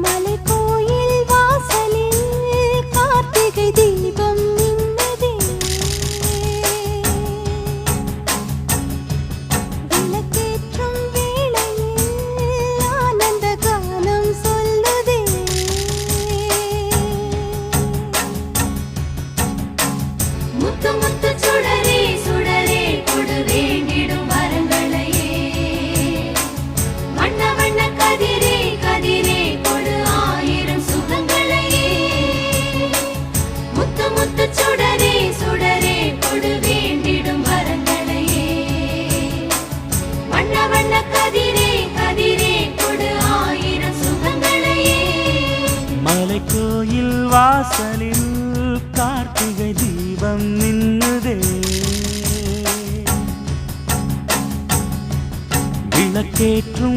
மலைக்கோயில் வாசலில் கார்த்திகை தீபம் மின்னுதே. விளக்கேற்றும் வேளையில் ஆனந்த கானம் சொல்லுதே. முத்து முத்து சுடரே சுடரே கொடு வேண்டிடும் வரங்களையே. வண்ண வண்ண கதிரே கதிரே கொடு ஆயிரம் சுகங்களையே. முத்து முத்து சுடரே சுடரே கொடு வேண்டிடும் வரங்களையே. வண்ண வண்ண கதிரே கதிரே கொடு ஆயிரம் சுகங்களையே. மலைக்கோயில் வாசலில் கார்த்திகை தீபம் மின்னுதே. விளக்கேற்றும்